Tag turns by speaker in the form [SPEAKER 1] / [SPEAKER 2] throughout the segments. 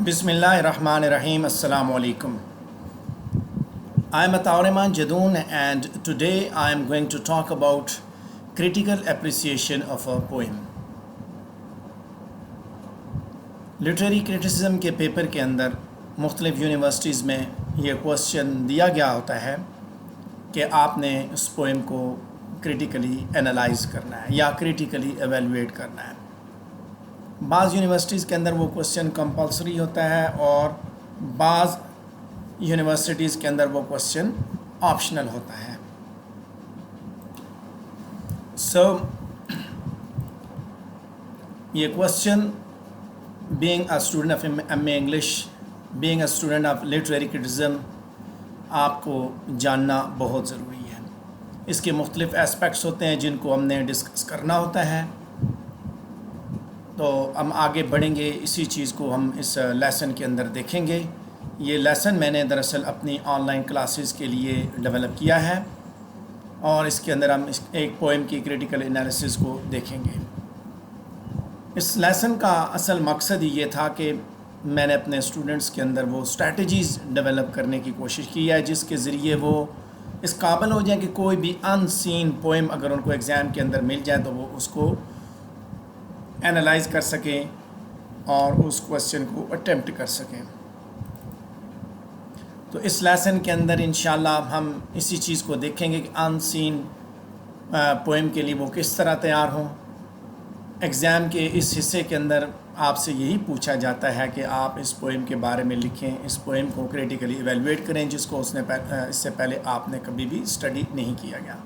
[SPEAKER 1] Bismillahirrahmanirrahim. Assalamu alaikum. I am Ataureman Jadoon, and today I am going to talk about critical appreciation of a poem. Literary criticism के paper के अंदर मुख्तलिफ़ universities में ये question दिया गया होता है कि आपने उस पोएम को क्रिटिकली एनालाइज करना है या क्रिटिकली एवेलुएट करना है। बाज़ यूनिवर्सिटीज़ के अंदर वो क्वेश्चन कंपलसरी होता है और बाज़ यूनिवर्सिटीज़ के अंदर वो क्वेश्चन ऑप्शनल होता है। सो ये question being a student of MA English, being a student of literary criticism, आपको जानना बहुत ज़रूरी है। इसके मुख्तलिफ़ एस्पेक्ट्स होते हैं जिनको हमने डिस्कस करना होता है। तो हम आगे बढ़ेंगे, इसी चीज़ को हम इस लेसन के अंदर देखेंगे। ये लेसन मैंने दरअसल अपनी ऑनलाइन क्लासेस के लिए डेवलप किया है और इसके अंदर हम एक पोएम की क्रिटिकल एनालिसिस को देखेंगे। इस लेसन का असल मकसद ये था कि मैंने अपने स्टूडेंट्स के अंदर वो स्ट्रैटेजीज़ डेवलप करने की कोशिश की है जिसके ज़रिए वो इस काबिल हो जाए कि कोई भी अनसीन पोएम अगर उनको एग्ज़ाम के अंदर मिल जाए तो वो उसको एनालाइज कर सकें और उस क्वेश्चन को अटेम्प्ट कर सकें। तो इस लेसन के अंदर इंशाल्लाह हम इसी चीज़ को देखेंगे कि अनसीन पोएम के लिए वो किस तरह तैयार हों। एग्ज़ाम के इस हिस्से के अंदर आपसे यही पूछा जाता है कि आप इस पोएम के बारे में लिखें, इस पोएम को क्रिटिकली इवेलुएट करें जिसको इससे पहले आपने कभी भी स्टडी नहीं किया गया।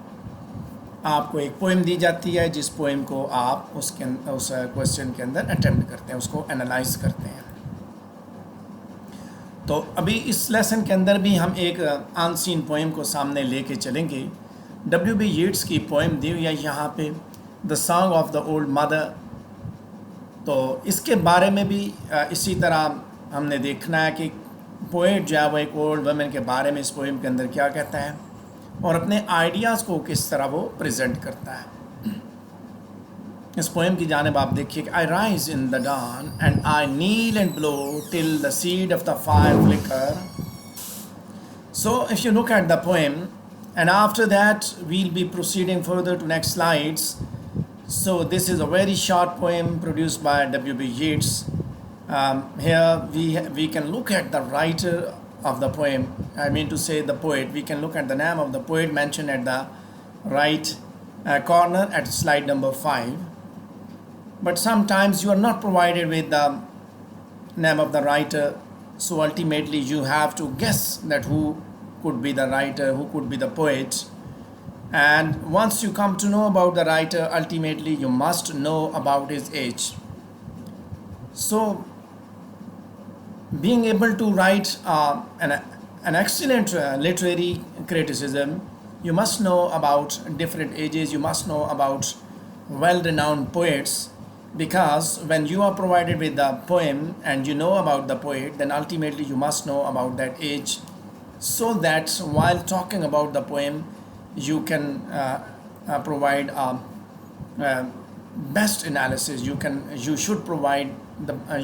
[SPEAKER 1] आपको एक पोएम दी जाती है जिस पोएम को आप उस क्वेश्चन के अंदर अटेम्प्ट करते हैं, उसको एनालाइज करते हैं। तो अभी इस लेसन के अंदर भी हम एक अनसीन पोएम को सामने लेके चलेंगे। W.B. येट्स की पोएम दी हुई है यहाँ पे, the song of the old mother. तो इसके बारे में भी इसी तरह हमने देखना है कि पोएट जो है वो एक ओल्ड वुमेन के बारे में इस पोएम के अंदर क्या कहता है और अपने आइडियाज़ को किस तरह वो प्रेजेंट करता है। इस पोएम की जानिब आप देखिए कि I rise in the dawn and I kneel and blow till the seed of the fire flicker. So if you look at the poem and after that we'll be proceeding further to next slides. So this is a very short poem produced by W.B. Yeats. Here we can look at the writer of the poem, I mean to say the poet. We can look at the name of the poet mentioned at the right corner at slide number 5. But sometimes you are not provided with the name of the writer, so ultimately you have to guess that who could be the writer, who could be the poet. And once you come to know about the writer, ultimately you must know about his age. So being able to write an excellent literary criticism, you must know about different ages, you must know about well-renowned poets, because when you are provided with the poem and you know about the poet, then ultimately you must know about that age, so that while talking about the poem you can provide best analysis. You should provide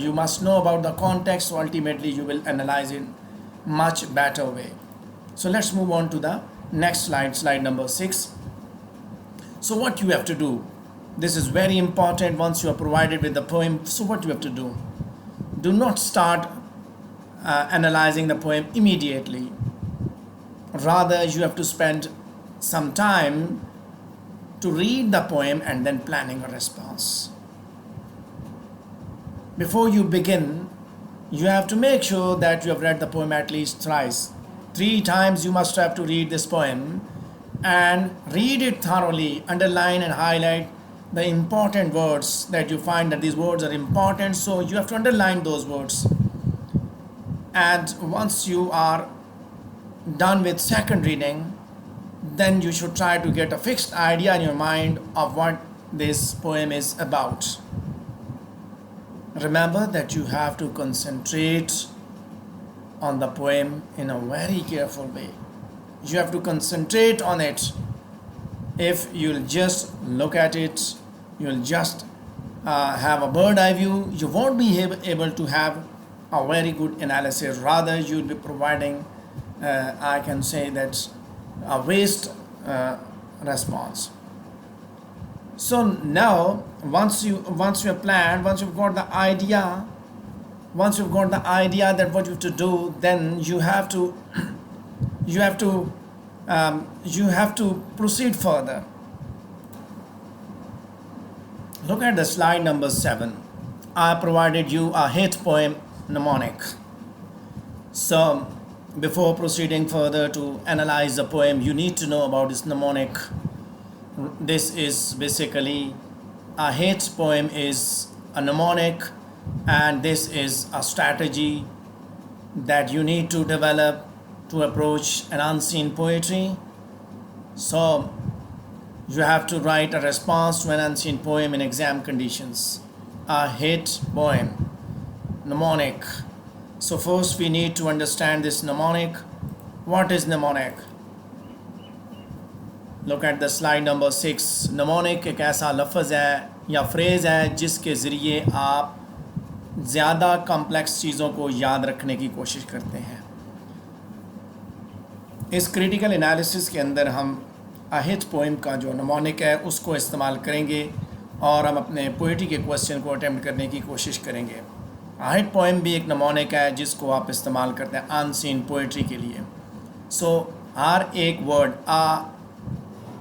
[SPEAKER 1] you must know about the context, so ultimately you will analyze in much better way. So let's move on to the next slide, slide number 6. So what you have to do, this is very important. Once you are provided with the poem, so what you have to do not start analyzing the poem immediately. Rather you have to spend some time to read the poem and then planning a response. Before you begin, you have to make sure that you have read the poem at least thrice. 3 times you must have to read this poem and read it thoroughly, underline and highlight the important words that you find that these words are important, so you have to underline those words. And once you are done with second reading, then you should try to get a fixed idea in your mind of what this poem is about. Remember that you have to concentrate on the poem in a very careful way. You have to concentrate on it. If you'll just look at it, you'll just have a bird eye view, you won't be able to have a very good analysis. Rather, you'll be providing, I can say that, a waste response. So now, once you have planned, once you've got the idea, that what you have to do, then you have to you have to proceed further. Look at the slide number 7. I provided you a hit poem mnemonic. So before proceeding further to analyze the poem, you need to know about this mnemonic. This is basically a hit poem is a mnemonic, and this is a strategy that you need to develop to approach an unseen poetry. So you have to write a response to an unseen poem in exam conditions. A hit poem mnemonic. So first we need to understand this mnemonic. What is mnemonic? Look at the slide number 6. mnemonic एक ऐसा लफ्ज़ है या phrase है जिसके ज़रिए आप ज़्यादा कॉम्प्लेक्स चीज़ों को याद रखने की कोशिश करते हैं. इस क्रिटिकल एनालिसिस के अंदर हम हिट पोइम का जो नमोनिक है उसको इस्तेमाल करेंगे और हम अपने पोइट्री के क्वेश्चन को अटेम्प्ट करने की कोशिश करेंगे. हिट पोइम भी एक नमोनिक है जिसको आप इस्तेमाल करते हैं अनसीन पोइट्री के लिए. सो हर एक word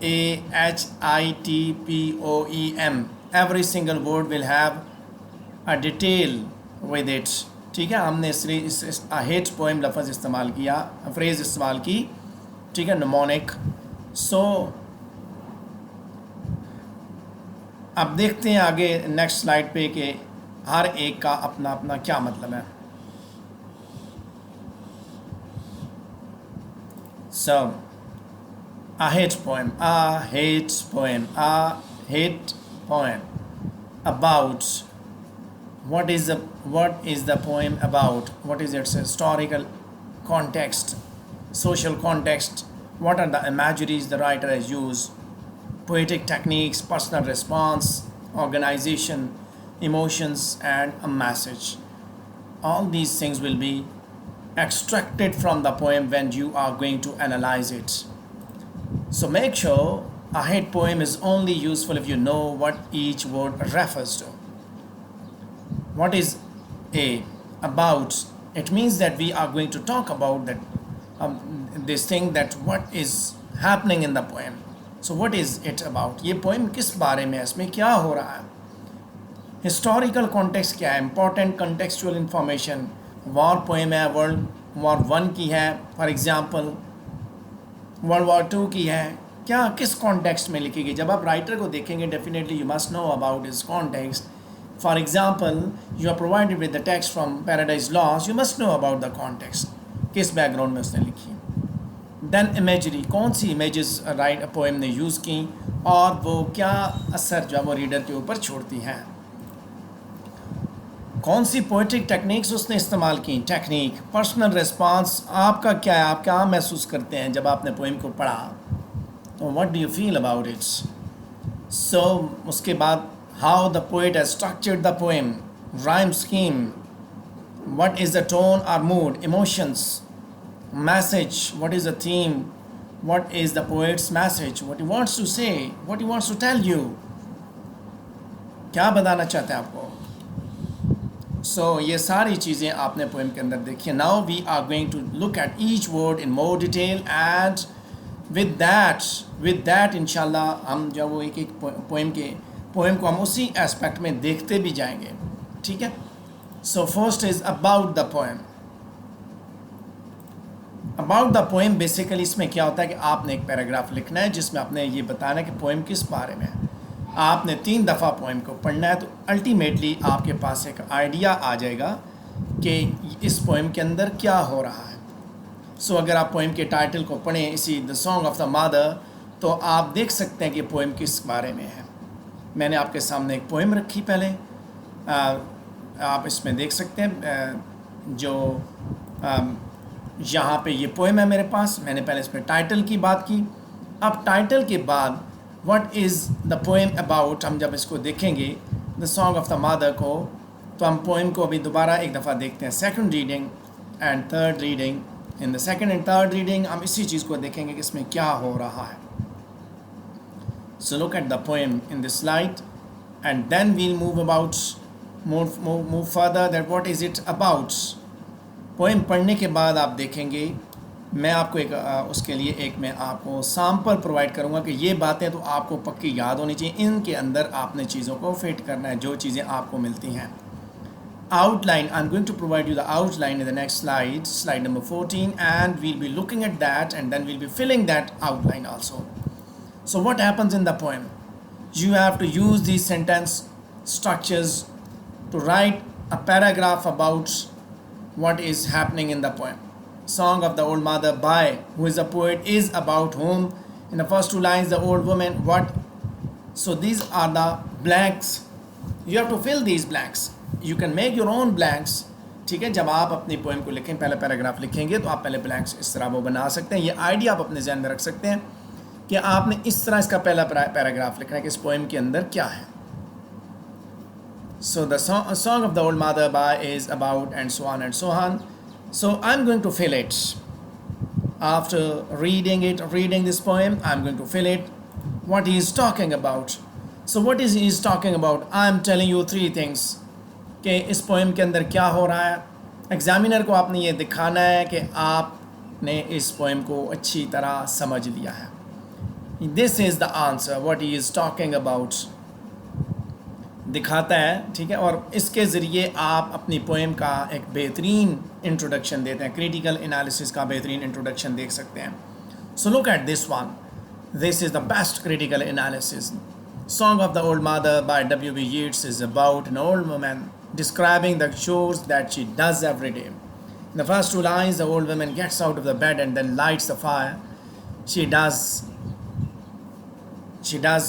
[SPEAKER 1] AHITPOEM, every single word will have a detail with it. ठीक है, हमने इस हिट पोइम लफ्ज़ इस्तेमाल किया, फ्रेज़ इस्तेमाल की. ठीक है, नमोनिक. सो अब देखते हैं आगे नेक्स्ट स्लाइड पे कि हर एक का अपना अपना क्या मतलब है. सो a hate poem about what is the poem about, what is its historical context, social context, what are the imageries the writer has used, poetic techniques, personal response, organization, emotions, and a message. All these things will be extracted from the poem when you are going to analyze it. So make sure a hit poem is only useful if you know what each word refers to. What is about? It means that we are going to talk about that this thing, that what is happening in the poem. So what is it about? ये poem किस बारे में है, इसमें क्या हो रहा है. Historical context क्या है, important contextual information. War poem है, World War I की है, for example. World War II की है, क्या किस कॉन्टेक्स्ट में लिखी गई. जब आप राइटर को देखेंगे definitely you must know about his context. For example you are provided with the text from Paradise Lost, you must know about the context, किस बैकग्राउंड में उसने लिखी. देन इमेजरी, कौन सी इमेजेस पोएम ने यूज़ की और वो क्या असर जो है वो रीडर के ऊपर छोड़ती हैं. कौन सी पोएटिक टेक्निक्स उसने इस्तेमाल की. टेक्निक, पर्सनल रिस्पांस, आपका क्या है, आप क्या महसूस करते हैं जब आपने पोएम को पढ़ा. What do you feel about it. So उसके बाद how the poet has structured the poem, rhyme scheme, what is the tone और mood, emotions, message, what is the theme, what is the poet's message, what he wants to say, what he wants to tell you, क्या बताना चाहते हैं आपको. सो ये सारी चीज़ें आपने पोएम के अंदर देखी. Now we are going to look at each word in more detail and with that इंशाल्लाह हम जब वो एक पोएम को हम उसी एस्पेक्ट में देखते भी जाएंगे. ठीक है. So first is about the poem. About the poem basically इसमें क्या होता है कि आपने एक पैराग्राफ लिखना है जिसमें आपने ये बताना है कि पोएम किस बारे में है. आपने 3 दफ़ा पोएम को पढ़ना है तो अल्टीमेटली आपके पास एक आइडिया आ जाएगा कि इस पोएम के अंदर क्या हो रहा है. सो अगर आप पोएम के टाइटल को पढ़ें, इसी the song of the mother, तो आप देख सकते हैं कि पोएम किस बारे में है. मैंने आपके सामने एक पोएम रखी पहले, आप इसमें देख सकते हैं जो यहाँ पे ये पोएम है मेरे पास. मैंने पहले इसमें टाइटल की बात की. अब टाइटल के बाद what is the poem about, हम जब इसको देखेंगे the song of the mother को, तो हम पोइम को अभी दोबारा एक दफ़ा देखते हैं, second reading and third reading. In the second and third reading हम इसी चीज़ को देखेंगे कि इसमें क्या हो रहा है। So look at the poem in this slide and then we'll move further that what is it about. Poem पढ़ने के बाद आप देखेंगे, मैं आपको एक उसके लिए एक मैं आपको सैम्पल प्रोवाइड करूंगा कि ये बातें तो आपको पक्की याद होनी चाहिए, इनके अंदर आपने चीज़ों को फिट करना है जो चीज़ें आपको मिलती हैं। Outline, I'm going to provide you the outline in the next slide, slide number 14, and we'll be looking at that and then we'll be filling that outline also. So what happens in the poem? You have to use these sentence structures to write a paragraph about what is happening in the poem. Song of the Old Mother by who is a poet is about whom. In the first two lines, the old woman, what? So these are the blanks. You have to fill these blanks. You can make your own blanks. ठीक है, जब आप अपनी poem को लिखें, पहले paragraph लिखेंगे तो आप पहले ब्लैंक्स इस तरह वो बना सकते हैं। ये आइडिया आप अपने जहन में रख सकते हैं कि आपने इस तरह इसका पहला पैराग्राफ लिखना है कि इस पोएम के अंदर क्या है। So the song of the old mother by is about and so on and so on. So I'm going to fill it. After reading this poem, I'm going to fill it. What he is talking about. So what is he is talking about? I'm telling you three things. कि इस poem के अंदर क्या हो रहा है। Examiner को आपने ये दिखाना है कि आपने इस पोएम को अच्छी तरह समझ लिया है। This is the answer what he is talking about दिखाता है, ठीक है। और इसके ज़रिए आप अपनी पोएम का एक बेहतरीन इंट्रोडक्शन देते हैं, क्रिटिकल एनालिसिस का बेहतरीन इंट्रोडक्शन देख सकते हैं। सो look at this one, this is the best critical analysis. Song of the Old Mother by W.B. Yeats is about an old woman describing the chores that she does every day. In the first two lines, the old woman gets out of the bed and then lights the fire. She does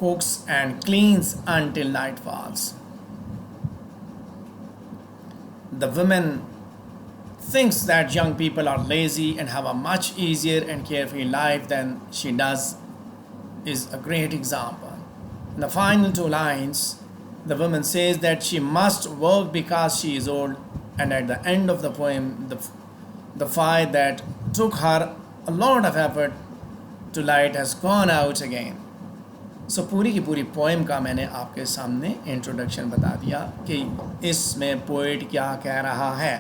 [SPEAKER 1] cooks and cleans until night falls. The woman thinks that young people are lazy and have a much easier and carefree life than she does is a great example. In the final two lines, the woman says that she must work because she is old, and at the end of the poem, the fire that took her a lot of effort to light has gone out again. So पूरी की पूरी poem का मैंने आपके सामने introduction बता दिया कि इसमें पोएट क्या कह रहा है।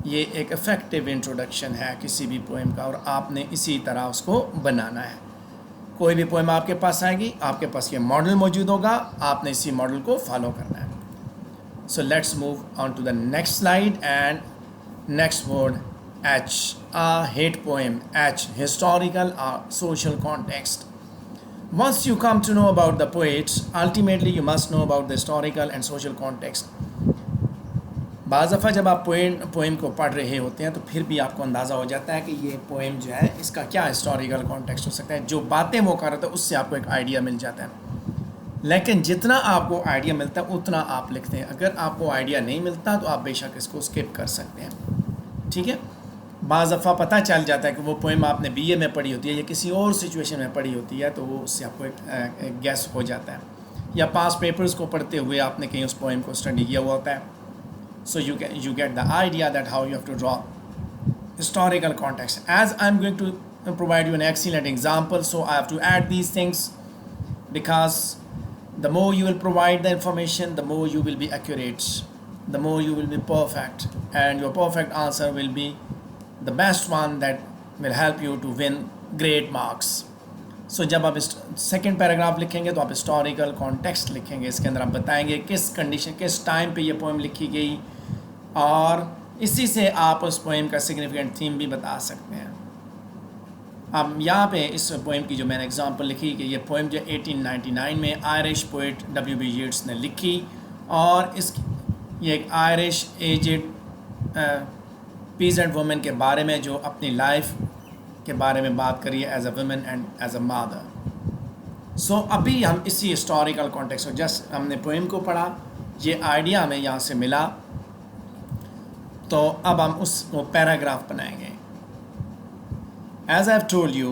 [SPEAKER 1] ये एक इफ़ेक्टिव इंट्रोडक्शन है किसी भी पोएम का, और आपने इसी तरह उसको बनाना है। कोई भी पोएम आपके पास आएगी, आपके पास ये मॉडल मौजूद होगा, आपने इसी मॉडल को फॉलो करना है। So let's move on to the next slide and next word H, a hate poem. H, historical or social context. Once you come to know about the poets, ultimately you must know about the historical and social context. बाज़ दफ़ा जब आप poem को पढ़ रहे होते हैं तो फिर भी आपको अंदाज़ा हो जाता है कि ये पोएम जो है इसका क्या हिस्टोरिकल कॉन्टेक्स्ट हो सकता है। जो बातें वो कर रहे थे उससे आपको एक आइडिया मिल जाता है। लेकिन जितना आपको आइडिया मिलता है उतना आप लिखते हैं। अगर आपको आइडिया नहीं मिलता तो आप बेशक इसको स्किप कर सकते हैं, ठीक है। बाज़ दफ़ा पता चल जाता है कि वो पोएम आपने बीए में पढ़ी होती है या किसी और सिचुएशन में पढ़ी होती है, तो वो उससे आपको एक गैस हो जाता है। या पास पेपर्स को पढ़ते हुए आपने कहीं उस पोएम को स्टडी किया हुआ होता है। So you get the idea that how you have to draw historical context. As I'm going to provide you an excellent example, so I have to add these things, because the more you will provide the information, the more you will be accurate, the more you will be perfect, and your perfect answer will be the best one that will help you to win great marks. So जब आप second paragraph लिखेंगे तो आप historical context लिखेंगे। इसके अंदर आप बताएंगे किस कंडीशन, किस टाइम पे ये पोएम लिखी गई, और इसी से आप उस पोएम का सिग्निफिकेंट थीम भी बता सकते हैं। अब यहाँ पे इस पोएम की जो मैंने एग्जांपल लिखी कि ये पोएम जो 1899 में आयरिश पोएट W.B. यीट्स ने लिखी, और ये एक आयरिश एजेड पीजेंट वुमेन के बारे में जो अपनी लाइफ के बारे में बात करी है as a women and as a mother. So अभी हम इसी हिस्टोरिकल कॉन्टेक्स्ट, जस्ट हमने पोएम को पढ़ा, ये आइडिया हमें यहाँ से मिला, तो अब हम उसको पैराग्राफ बनाएंगे। As I've told you,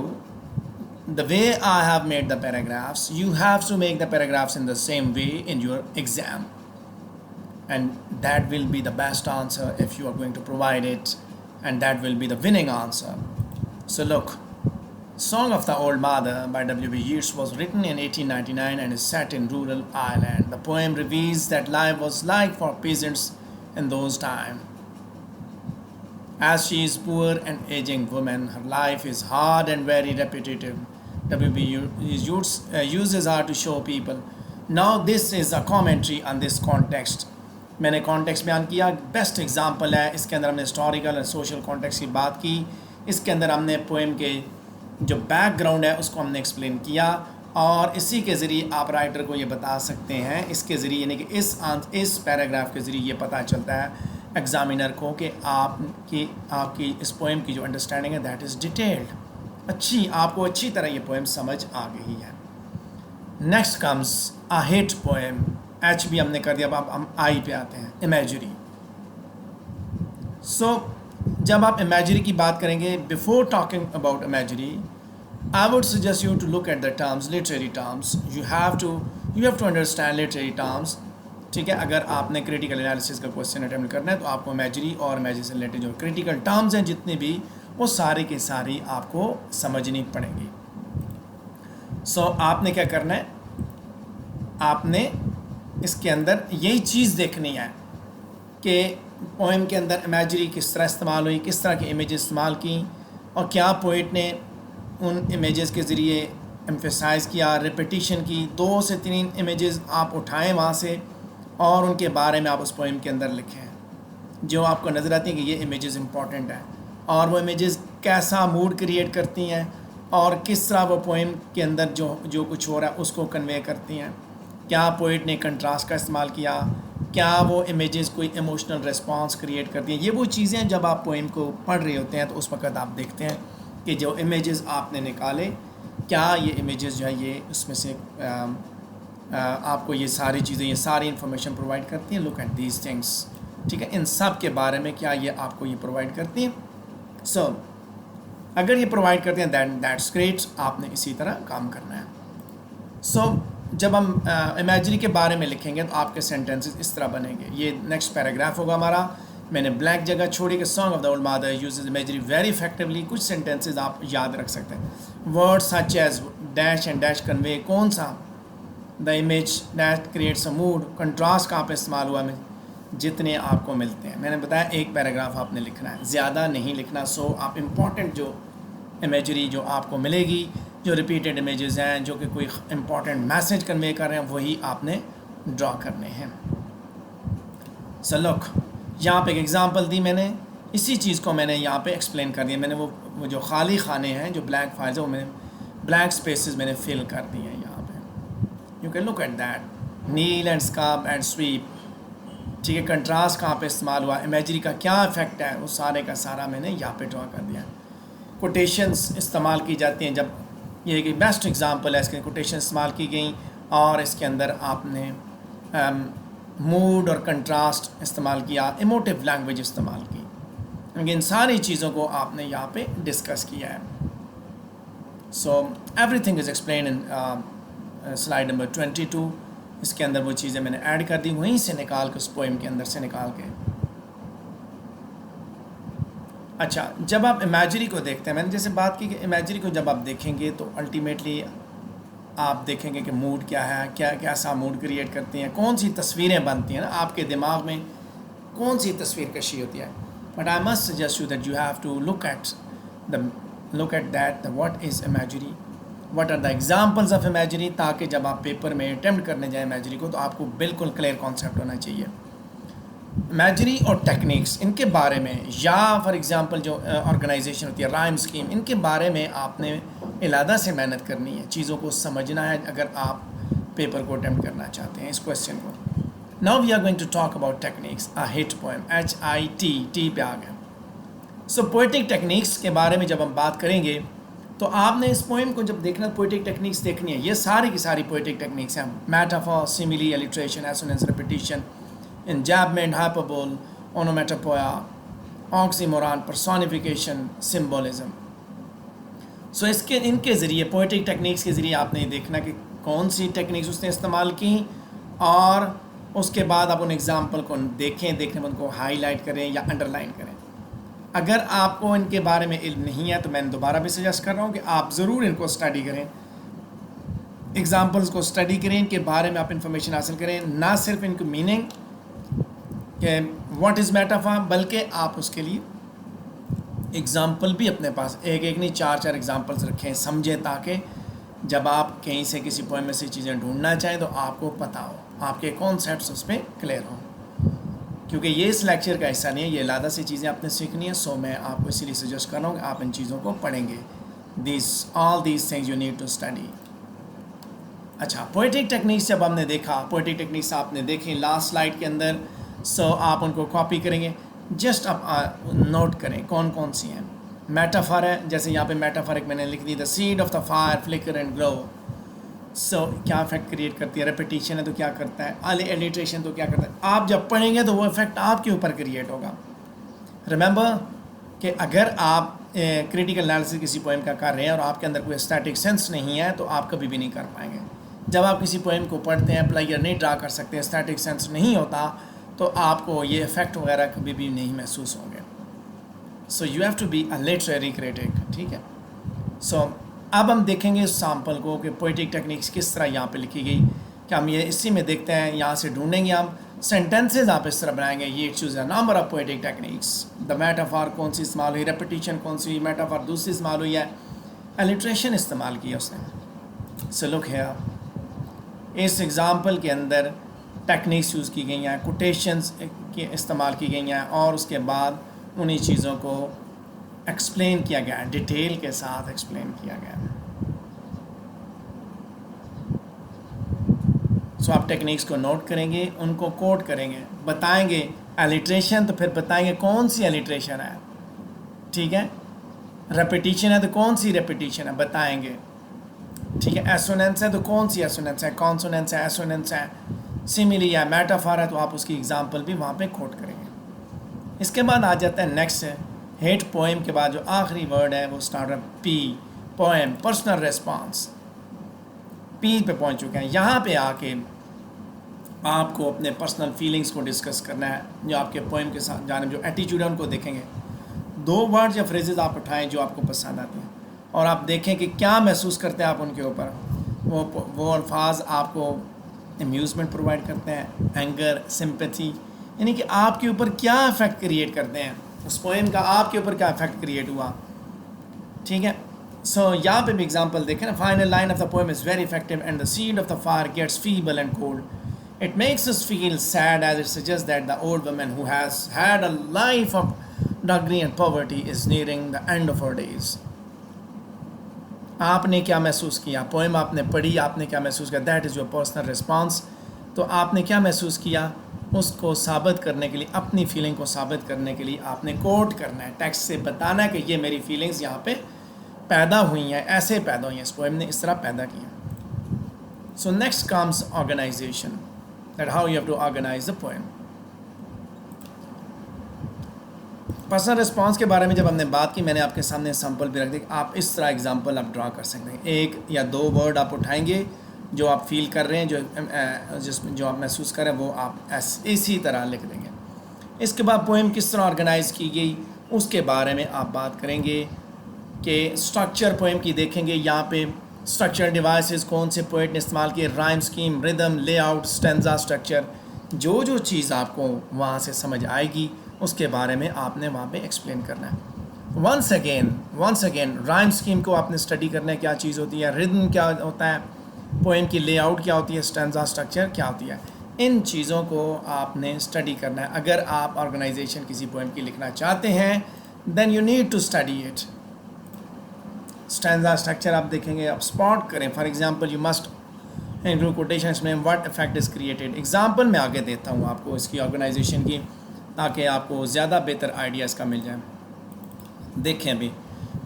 [SPEAKER 1] the way I have made the paragraphs, you have to make the paragraphs in the same way in your exam. and that will be the best answer if you are going to provide it, and that will be the winning answer. So look, Song of the Old Mother by W.B. Yeats was written in 1899 and is set in rural Ireland. The poem reveals that life was like for peasants in those times. As she is poor and aging woman, her life is hard and very repetitive. W.B. Yeats uses her to show people. Now this is a commentary on this context. मैंने context बयान किया, best example है, इसके अंदर हमने historical और social context की बात की, इसके अंदर हमने पोएम के जो बैकग्राउंड है उसको हमने एक्सप्लेन किया, और इसी के ज़रिए आप राइटर को ये बता सकते हैं, इसके ज़रिए यानी कि इस पैराग्राफ के ज़रिए ये पता चलता है एग्ज़ामिनर को कि आपकी इस पोएम की जो अंडरस्टैंडिंग है दैट इज़ डिटेल्ड, आपको अच्छी तरह ये पोएम समझ आ गई है. Next comes a hit poem. H भी हमने कर दिया, अब हम आई पे आते हैं, इमेजरी. सो जब आप इमेजरी की बात करेंगे, before talking about imagery, I would suggest you to look at the terms, literary terms. You have to understand literary terms. ठीक है, अगर आपने क्रिटिकल एनालिसिस का क्वेश्चन अटेम्प्ट करना है तो आपको इमेजरी और इमेजरी से रिलेटेड जो क्रिटिकल टर्म्स हैं जितने भी, वो सारे के सारी आपको समझनी पड़ेंगी. सो आपने क्या करना है, आपने इसके अंदर यही चीज़ देखनी है कि पोएम के अंदर इमेजरी किस तरह इस्तेमाल हुई, किस तरह की इमेजेस इस्तेमाल की, और क्या पोइट ने उन इमेजेस के ज़रिए एम्फेसाइज़ किया, रिपीटिशन की. 2 से 3 इमेजेस आप उठाएं वहाँ से और उनके बारे में आप उस पोएम के अंदर लिखें जो आपको नज़र आती हैं कि ये इमेजेस इंपॉर्टेंट हैं, और वो इमेजेस कैसा मूड क्रिएट करती हैं और किस तरह वो पोएम के अंदर जो कुछ हो रहा है उसको कन्वे करती हैं. क्या पोइट ने कंट्रास्ट का इस्तेमाल किया, क्या वो इमेजेस कोई इमोशनल रिस्पांस क्रिएट करती हैं. ये वो चीज़ें जब आप पोएम को पढ़ रहे होते हैं तो उस वक्त आप देखते हैं कि जो इमेजेस आपने निकाले, क्या ये इमेजेस जो है ये उसमें से आपको ये सारी चीज़ें, ये सारी इन्फॉर्मेशन प्रोवाइड करती हैं. Look at these things. ठीक है, इन सब के बारे में क्या ये आपको ये प्रोवाइड करती हैं. सो अगर ये प्रोवाइड करते हैं दैट्स ग्रेट, आपने इसी तरह काम करना है. सो जब हम इमेजरी के बारे में लिखेंगे तो आपके सेंटेंसेस इस तरह बनेंगे. ये नेक्स्ट पैराग्राफ होगा हमारा. मैंने ब्लैंक जगह छोड़ी कि song of the old mother uses imagery very effectively. कुछ सेंटेंसेस आप याद रख सकते हैं. Words such as dash and dash convey, कौन सा, the image dash creates a mood, contrast कहाँ पे इस्तेमाल हुआ में, जितने आपको मिलते हैं. मैंने बताया एक पैराग्राफ आपने लिखना है, ज़्यादा नहीं लिखना. सो आप इम्पॉर्टेंट जो इमेजरी जो आपको मिलेगी, जो रिपीटेड इमेजेस हैं, जो कि कोई इम्पॉर्टेंट मैसेज कन्वे कर रहे हैं, वही आपने ड्रॉ करने हैं. सो लुक, यहाँ पे एक एग्जांपल दी मैंने, इसी चीज़ को मैंने यहाँ पे एक्सप्लेन कर दिया. मैंने वो जो खाली खाने हैं, जो ब्लैंक फाइल्स हैं, वो मैंने ब्लैंक स्पेसेस मैंने फिल कर दिए हैं यहाँ पे. You can look at that. Kneel and scrub and sweep. ठीक है, कंट्रास्ट कहाँ पे इस्तेमाल हुआ, इमेजरी का क्या इफेक्ट है, वो सारे का सारा मैंने यहाँ पे ड्रॉ कर दिया. कोटेशंस इस्तेमाल की जाती हैं, जब ये एक बेस्ट एग्जांपल है, इसके कोटेशन इस्तेमाल की गई और इसके अंदर आपने मूड और कंट्रास्ट इस्तेमाल किया, इमोटिव लैंग्वेज इस्तेमाल की. इन सारी चीज़ों को आपने यहाँ पे डिस्कस किया है. So everything is explain in slide number 22. इसके अंदर वो चीज़ें मैंने ऐड कर दी, वहीं से निकाल के, उस पोएम के अंदर से निकाल के. अच्छा, जब आप इमेजरी को देखते हैं, मैंने जैसे बात की कि इमेजरी को जब आप देखेंगे तो अल्टीमेटली आप देखेंगे कि मूड क्या है, कैसा मूड क्रिएट करती हैं, कौन सी तस्वीरें बनती हैं ना आपके दिमाग में, कौन सी तस्वीर कशी होती है. But I must suggest you that you have to look at that what is imagery, what are the examples of imagery, ताकि जब आप पेपर में अटेम्प्ट करने जाए इमेजरी को तो आपको बिल्कुल क्लियर कॉन्सेप्ट होना चाहिए. इमेजरी और टेक्निक्स, इनके बारे में, या फॉर एग्जांपल जो ऑर्गेनाइजेशन होती है, राइम स्कीम, इनके बारे में आपने इलादा से मेहनत करनी है, चीज़ों को समझना है अगर आप पेपर को अटेम्प्ट करना चाहते हैं इस क्वेश्चन को. Now we are going to talk about techniques. A hit poem, HIT पे आ गया. सो पोएटिक टेक्निक्स के बारे में जब हम बात करेंगे तो आपने इस पोएम को जब देखना, पोएटिक टेक्निक्स देखनी है. ये सारी की सारी पोएटिक टेक्निक्स हैं. Metaphor, simile, alliteration, assonance, repetition, enjambment, hyperbole, onomatopoeia, oxymoron, personification, symbolism. सो इनके ज़रिए, पोएटिक टेक्निक्स के ज़रिए आपने देखना कि कौन सी टेक्निक्स उसने इस्तेमाल की और उसके बाद आप उन एग्ज़ाम्पल को देखें, देखने में उनको हाईलाइट करें या अंडरलाइन करें। अगर आपको इनके बारे में इल्म नहीं है तो मैं दोबारा भी सजेस्ट कर रहा हूँ कि आप ज़रूर इनको स्टडी करें, एग्ज़ाम्पल्स को स्टडी करें, इनके बारे में आप इंफॉर्मेशन हासिल करें, ना सिर्फ इनकी मीनिंग कि व्हाट इज़ मेटाफर, बल्कि आप उसके लिए एग्ज़ाम्पल भी अपने पास एक एक नहीं 4-4 एग्ज़ाम्पल्स रखें, समझें, ताकि जब आप कहीं से किसी पॉइंट में से चीज़ें ढूंढना चाहें तो आपको पता हो, आपके कॉन्सेप्ट्स उस पर क्लियर हों। क्योंकि ये इस लेक्चर का हिस्सा नहीं है, ये लादा सी चीज़ें आपने सीखनी है। सो मैं आपको इसीलिए सजेस्ट कर रहा हूँ कि आप इन चीज़ों को पढ़ेंगे। All these things you need to study. अच्छा, पोएटिक टेक्निक्स जब हमने देखा, पोएटिक टेक्निक्स आपने देखे लास्ट स्लाइड के अंदर। सो आप उनको कॉपी करेंगे, जस्ट आप नोट करें कौन कौन सी हैं। मेटाफर है, जैसे यहाँ पे मेटाफर एक मैंने लिख दी, the seed of the fire flicker and glow. So क्या इफेक्ट क्रिएट करती है, रेपिटेशन है तो क्या करता है, एलिट्रेशन तो क्या करता है। आप जब पढ़ेंगे तो वो इफेक्ट आपके ऊपर क्रिएट होगा। रिमेंबर कि अगर आप क्रिटिकल एनालिसिस किसी पोएम का कर रहे हैं और आपके अंदर कोई स्टैटिक सेंस नहीं है तो आप कभी भी नहीं कर पाएंगे। जब आप किसी पोएम को पढ़ते हैं, प्लेयर नहीं ड्रा कर सकते, स्टैटिक सेंस नहीं होता, तो आपको ये इफेक्ट वगैरह कभी भी नहीं महसूस होंगे। So you have to be a literary critic, ठीक है। सो अब हम देखेंगे इस सैम्पल को कि पोएटिक टेक्निक्स किस तरह यहाँ पे लिखी गई। कि हम ये इसी में देखते हैं, यहाँ से ढूंढेंगे हम सेंटेंसेज आप इस तरह बनाएंगे। ये चूज़ है number of poetic techniques, the metaphor कौन सी इस्तेमाल हुई, रेपिटेशन कौन सी, मेटाफर दूसरी इस्तेमाल हुई है, एलिट्रेशन इस्तेमाल की है उसने। सो लुक है, इस एग्ज़ाम्पल के अंदर टेक्निक्स यूज़ की गई हैं, कोटेशंस के इस्तेमाल की गई हैं, और उसके बाद उन्हीं चीज़ों को एक्सप्लेन किया गया है, डिटेल के साथ एक्सप्लेन किया गया है। सो आप टेक्निक्स को नोट करेंगे, उनको कोट करेंगे, बताएंगे एलिट्रेशन तो फिर बताएंगे कौन सी एलिट्रेशन है, ठीक है। रेपिटेशन है तो कौन सी रेपिटेशन है बताएंगे, ठीक है। एसोनेंस है तो कौन सी एसोनेंस है, कॉन्सोनेंस है, एसोनेंस है, सिमिली है, मेटाफर है तो आप उसकी एग्जांपल भी वहाँ पे कोट करेंगे। इसके बाद आ जाता है नेक्स्ट है हेट पोएम के बाद जो आखिरी वर्ड है वो स्टार्ट है P, poem, personal response. P पे पहुँच चुके हैं। यहाँ पे आके आपको अपने पर्सनल फीलिंग्स को डिस्कस करना है, जो आपके पोएम के साथ जाने जो एटीट्यूड है उनको देखेंगे। 2 वर्ड्स या फ्रेजेस आप उठाएं जो आपको पसंद आते हैं और आप देखें कि क्या महसूस करते हैं आप उनके ऊपर। वो अल्फाज आपको अम्यूज़मेंट प्रोवाइड करते हैं, एंगर, सिंपैथी, यानी कि आपके ऊपर क्या इफेक्ट क्रिएट करते हैं, उस पोएम का आपके ऊपर क्या इफेक्ट क्रिएट हुआ, ठीक है। सो यहाँ पे भी एग्जांपल देखें ना, final line of the poem is very effective and the seed of the fire gets feeble and cold. It makes us feel sad as it suggests that the old woman who has had a life of drudgery and poverty is nearing the end of her days. आपने क्या महसूस किया, poem आपने पढ़ी, आपने क्या महसूस किया, that is your personal response. तो आपने क्या महसूस किया उसको साबित करने के लिए, अपनी फीलिंग को साबित करने के लिए आपने कोट करना है, टेक्स्ट से बताना है कि ये मेरी फीलिंग्स यहाँ पे पैदा हुई हैं, ऐसे पैदा हुई हैं, इस पोएम ने इस तरह पैदा किया। So next comes organization, that how you have to organize the poem. Personal response के बारे में जब हमने बात की, मैंने आपके सामने सैम्पल भी रख दी। आप इस तरह एग्जांपल आप ड्रा कर सकते हैं। 1 या 2 वर्ड आप उठाएंगे जो आप फील कर रहे हैं, जो आप महसूस कर रहे हैं, वो आप इसी तरह लिख देंगे। इसके बाद पोएम किस तरह ऑर्गेनाइज की गई उसके बारे में आप बात करेंगे कि स्ट्रक्चर पोएम की देखेंगे। यहाँ पे स्ट्रक्चर डिवाइसेस कौन से पोएट ने इस्तेमाल किए, rhyme scheme, rhythm, layout, stanza structure, जो चीज़ आपको वहाँ से समझ आएगी उसके बारे में आपने वहाँ पे एक्सप्लेन करना है। वंस अगेन राइम स्कीम को आपने स्टडी करना है, क्या चीज़ होती है, रिदम क्या होता है, पोएम की लेआउट क्या होती है, स्टेंजा स्ट्रक्चर क्या होती है, इन चीज़ों को आपने स्टडी करना है। अगर आप ऑर्गेनाइजेशन किसी पोएम की लिखना चाहते हैं then you need to study it. Stanza structure आप देखेंगे, आप स्पॉट करें। For example you must include quotations में what effect is created. Example मैं आगे देता हूँ आपको इसकी ऑर्गेनाइजेशन की, ताकि आपको ज़्यादा बेहतर आइडिया इसका मिल जाए। देखें अभी,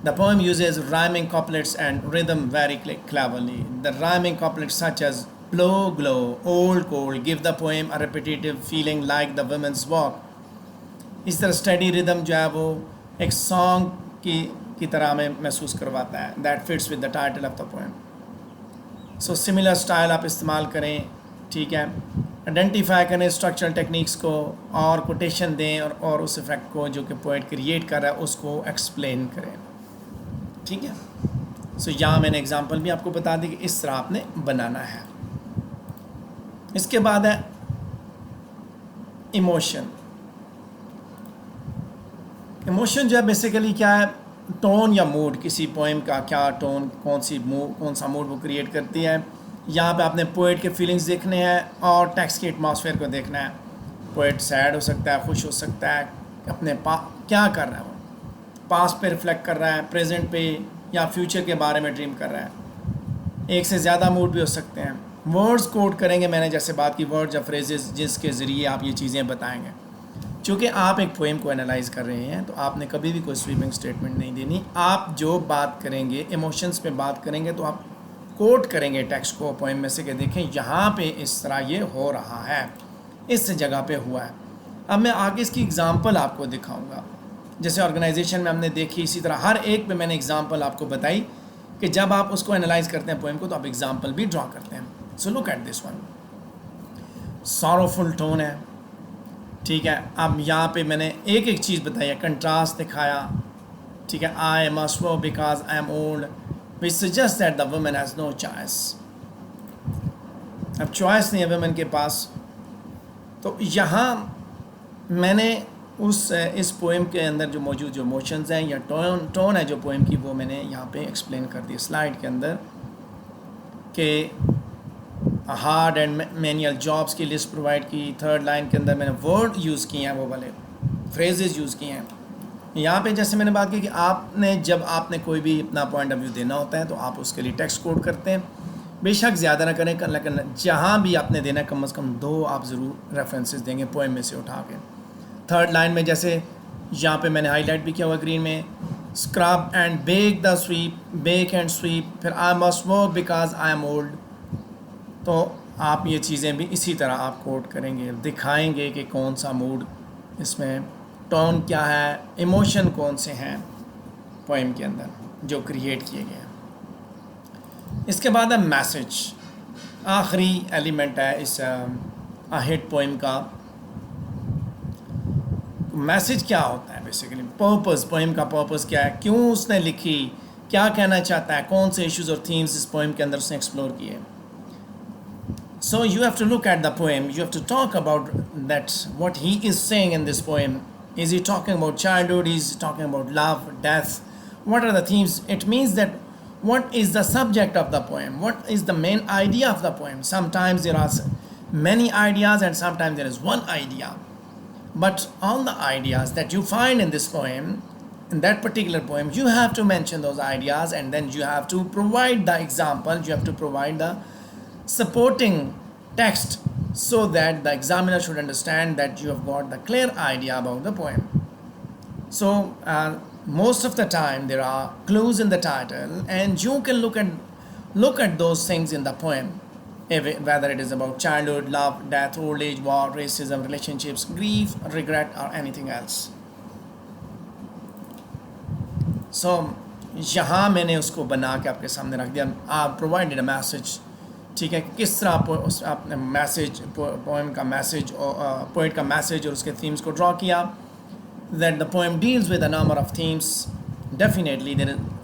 [SPEAKER 1] the poem uses rhyming couplets and rhythm very cleverly. The rhyming couplets such as blow glow, old cold give the poem a repetitive feeling like the women's walk. इस तरह स्टडी रिदम जो है वो एक सॉन्ग की तरह में महसूस करवाता है, that fits with the title of the poem. So similar style आप इस्तेमाल करें, ठीक है। आइडेंटिफाई करें स्ट्रक्चरल टेक्निक्स को और कोटेशन दें और उस इफ़ेक्ट को जो कि पोइट क्रिएट कर रहा है उसको एक्सप्लेन करें। ठीक है, सो यहाँ मैंने एग्जांपल भी आपको बता दी कि इस तरह आपने बनाना है। इसके बाद है इमोशन। इमोशन जो है बेसिकली क्या है, टोन या मूड, किसी पोएम का क्या टोन, कौन सा मूड वो क्रिएट करती है। यहाँ पे आपने पोएट के फीलिंग्स देखने हैं और टेक्स्ट के एटमॉस्फेयर को देखना है। पोएट सैड हो सकता है, खुश हो सकता है, अपने क्या कर रहा है, वो पास्ट पे रिफ्लेक्ट कर रहा है, प्रेजेंट पे या फ्यूचर के बारे में ड्रीम कर रहा है। एक से ज़्यादा मूड भी हो सकते हैं। वर्ड्स कोट करेंगे, मैंने जैसे बात की, वर्ड्स या फ्रेजेस जिसके ज़रिए आप ये चीज़ें बताएंगे। चूँकि आप एक पोएम को एनालाइज कर रहे हैं तो आपने कभी भी कोई स्वीपिंग स्टेटमेंट नहीं देनी। आप जो बात करेंगे, इमोशंस पे बात करेंगे, तो आप कोट करेंगे टेक्स्ट को पोएम में से कि देखें यहाँ पे इस तरह ये हो रहा है, इस जगह पे हुआ है। अब मैं आगे इसकी एग्ज़ाम्पल आपको दिखाऊंगा। जैसे ऑर्गेनाइजेशन में हमने देखी, इसी तरह हर एक पे मैंने एग्ज़ाम्पल आपको बताई कि जब आप उसको एनालाइज करते हैं पोएम को तो आप एग्ज़ाम्पल भी ड्रॉ करते हैं। सो look at this one. Sorrowful tone है, ठीक है। अब यहाँ पे मैंने एक एक चीज़ बताई है, कंट्रास्ट दिखाया, ठीक है। I must work because I am old, which suggest that the woman has no choice. अब चॉइस नहीं है वुमन के पास। तो यहाँ मैंने इस पोएम के अंदर जो मौजूद जो इमोशंस हैं या टोन है जो पोएम की, वो मैंने यहाँ पे एक्सप्लेन कर दी स्लाइड के अंदर कि हार्ड एंड मैनुअल जॉब्स की लिस्ट प्रोवाइड की। थर्ड लाइन के अंदर मैंने वर्ड यूज़ किए हैं, वो वाले फ्रेजेस यूज़ किए हैं। यहाँ पे जैसे मैंने बात की कि जब आपने कोई भी अपना पॉइंट ऑफ व्यू देना होता है तो आप उसके लिए टेक्स्ट कोड करते हैं। बेशक ज़्यादा ना करें, लेकिन जहाँ भी आपने देना है कम से कम 2 आप ज़रूर रेफरेंसेस देंगे पोएम में से उठा के। थर्ड लाइन में जैसे यहाँ पे मैंने हाईलाइट भी किया हुआ ग्रीन में, scrub and bake the sweep, bake and sweep, फिर I must work because I am old. तो आप ये चीज़ें भी इसी तरह आप कोट करेंगे, दिखाएंगे कि कौन सा मूड इसमें, टोन क्या है, इमोशन कौन से हैं पोएम के अंदर जो क्रिएट किए गए हैं। इसके बाद है मैसेज, आखिरी एलिमेंट है इस हिट पोएम का। मैसेज क्या होता है बेसिकली, पर्पस, पोएम का पर्पस क्या है, क्यों उसने लिखी, क्या कहना चाहता है, कौन से इश्यूज और थीम्स इस पोएम के अंदर उसने एक्सप्लोर किए। So you have to look at the poem, you have to talk about that, what he is saying in this poem. Is he talking about childhood, is he talking about love, death, what are the themes? It means that what is the subject of the poem, what is the main idea of the poem. Sometimes there are many ideas and sometimes there is one idea, but all the ideas that you find in this poem, in that particular poem, you have to mention those ideas and then you have to provide the example, you have to provide the supporting text so that the examiner should understand that you have got the clear idea about the poem. So most of the time there are clues in the title and you can look at those things in the poem, whether it is about childhood, love, death, old age, war, racism, relationships, grief, regret or anything else. So यहाँ मैंने उसको बना के आपके सामने रख दिया। आप प्रोवाइडेड अ मैसेज, ठीक है, किस तरह आपने मैसेज, पोएम का मैसेज, पोएट का मैसेज और उसके थीम्स को ड्रॉ किया। That the poem deals with a number of themes. Definitely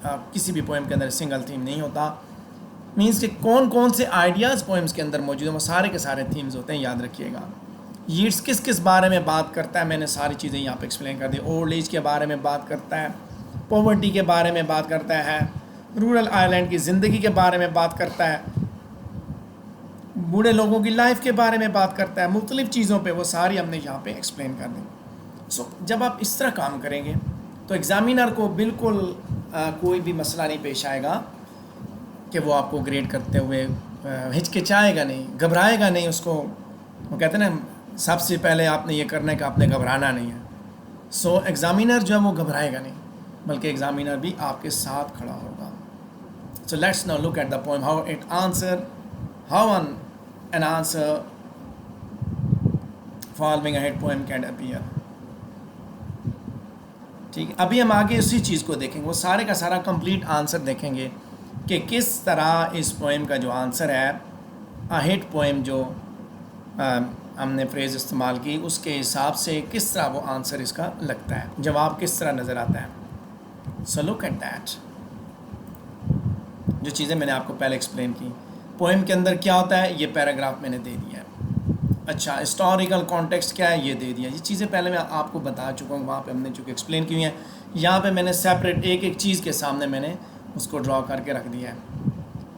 [SPEAKER 1] किसी भी पोएम के अंदर सिंगल थीम नहीं होता। मीन्स कि कौन कौन से आइडियाज़ पोएम्स के अंदर मौजूद हैं, वो सारे के सारे थीम्स होते हैं, याद रखिएगा। यीट्स किस किस बारे में बात करता है, मैंने सारी चीज़ें यहाँ पे एक्सप्लेन कर दी। ओल्ड एज के बारे में बात करता है, पॉवर्टी के बारे में बात करता है, रूरल आइलैंड की ज़िंदगी के बारे में बात करता है, बूढ़े लोगों की लाइफ के बारे में बात करता है, मुख्तलिफ़ चीज़ों पे वो सारी हमने यहाँ पे एक्सप्लेन कर दी। सो जब आप इस तरह काम करेंगे तो एग्ज़ामिनर को बिल्कुल कोई भी मसला नहीं पेश आएगा कि वो आपको ग्रेड करते हुए हिचकिचाएगा नहीं, घबराएगा नहीं। उसको वो कहते हैं ना, सबसे पहले आपने ये करना है कि आपने घबराना नहीं है। सो एग्ज़ामिनर जो है वो घबराएगा नहीं, बल्कि एग्ज़ामिनर भी आपके साथ खड़ा होगा। So let's now look at the poem, how it answer, how an answer following a hit poem can appear। ठीक है, अभी हम आगे उसी चीज़ को देखेंगे, वो सारे का सारा कंप्लीट आंसर देखेंगे कि किस तरह इस पोएम का जो आंसर है, अ हिट पोएम जो हमने फ्रेज़ इस्तेमाल की, उसके हिसाब से किस तरह वो आंसर इसका लगता है, जवाब किस तरह नज़र आता है। सो लुक एट दैट, जो चीज़ें मैंने आपको पहले एक्सप्लेन की। पोएम के अंदर क्या होता है, ये पैराग्राफ मैंने दे दिया है। अच्छा, हिस्टोरिकल कॉन्टेक्स्ट क्या है, ये दे दिया। ये चीज़ें पहले मैं आपको बता चुका हूँ, वहाँ पे हमने चूँकि एक्सप्लेन की हुई हैं। यहाँ पे मैंने सेपरेट एक एक चीज़ के सामने मैंने उसको ड्रॉ करके रख दिया है।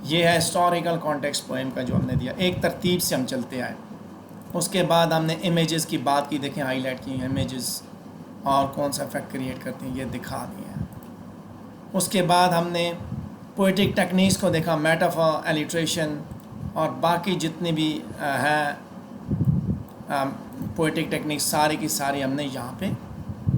[SPEAKER 1] ये है हिस्टोरिकल कॉन्टेक्स्ट पोएम का जो हमने दिया, एक तरतीब से हम चलते आए। उसके बाद हमने इमेजेस की बात की, देखें हाईलाइट की हैं इमेजेस और कौन सा इफेक्ट क्रिएट करते हैं, ये दिखा दिए हैं। उसके बाद हमने पोएटिक टेक्निक्स को देखा, मेटाफर, एलिट्रेशन और बाकी जितनी भी हैं पोएटिक टेक्निक्स सारी की सारी हमने यहाँ पे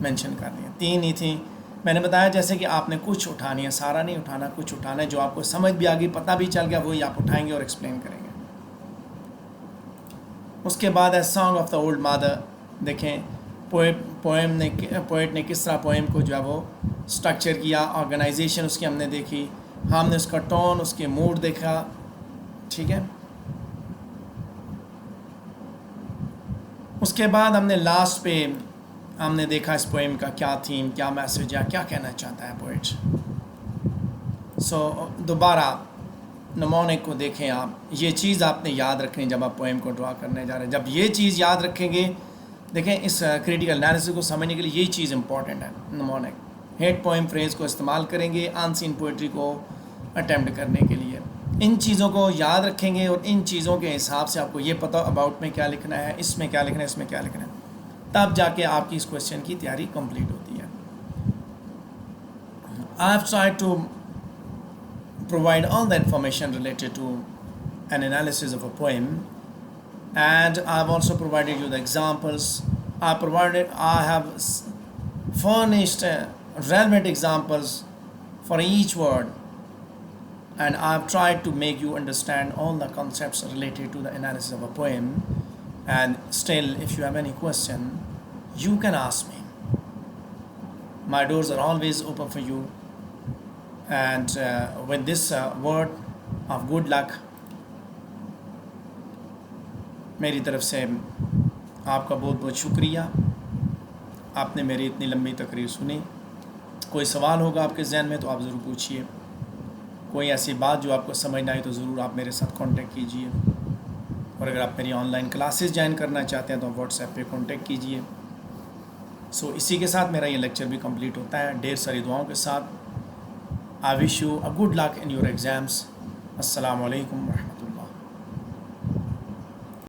[SPEAKER 1] मेंशन कर दी। 3 ही थी, मैंने बताया जैसे कि आपने कुछ उठानी है, सारा नहीं उठाना, कुछ उठाना है जो आपको समझ भी आ गई, पता भी चल गया, वही आप उठाएंगे और एक्सप्लेन करेंगे। उसके बाद है song of the old mother. देखें पोएट ने किस तरह पोएम को जो है वो स्ट्रक्चर किया, ऑर्गेनाइजेशन उसकी हमने देखी, हमने उसका टोन, उसके मूड देखा, ठीक है। उसके बाद हमने लास्ट पे हमने देखा इस पोएम का क्या थीम, क्या मैसेज है, क्या कहना चाहता है पोएट। सो दोबारा नमोनिक को देखें आप, ये चीज़ आपने याद रखनी जब आप पोएम को ड्रा करने जा रहे हैं। जब ये चीज़ याद रखेंगे, देखें इस क्रिटिकल एनालिसिस को समझने के लिए यही चीज़ इंपॉर्टेंट है। नमोनिक हेड पोएम फ्रेज़ को इस्तेमाल करेंगे अनसीन पोइट्री को अटैम्प्ट करने के लिए। इन चीज़ों को याद रखेंगे और इन चीज़ों के हिसाब से आपको ये पता अबाउट में क्या लिखना है, इसमें क्या लिखना है, इसमें क्या लिखना है, तब जाके आपकी इस क्वेश्चन की तैयारी कंप्लीट होती है। I have tried to provide all the information related to an analysis of a poem, and I've also provided you the examples. I have furnished relevant examples for each word, and I've tried to make you understand all the concepts related to the analysis of a poem. And still, if you have any question, you can ask me. My doors are always open for you. And with this word of good luck, मेरी तरफ से आपका बहुत बहुत शुक्रिया। आपने मेरी इतनी लंबी तकरीर सुनी। कोई सवाल होगा आपके जहन में तो आप ज़रूर पूछिए। कोई ऐसी बात जो आपको समझ ना आए तो ज़रूर आप मेरे साथ कांटेक्ट कीजिए। और अगर आप मेरी ऑनलाइन क्लासेस ज्वाइन करना चाहते हैं तो व्हाट्सएप पे कांटेक्ट कीजिए। सो इसी के साथ मेरा ये लेक्चर भी कंप्लीट होता है, ढेर सारी दुआओं के साथ। I wish you a good luck in your exams. Assalamu alaikum warahmatullahi.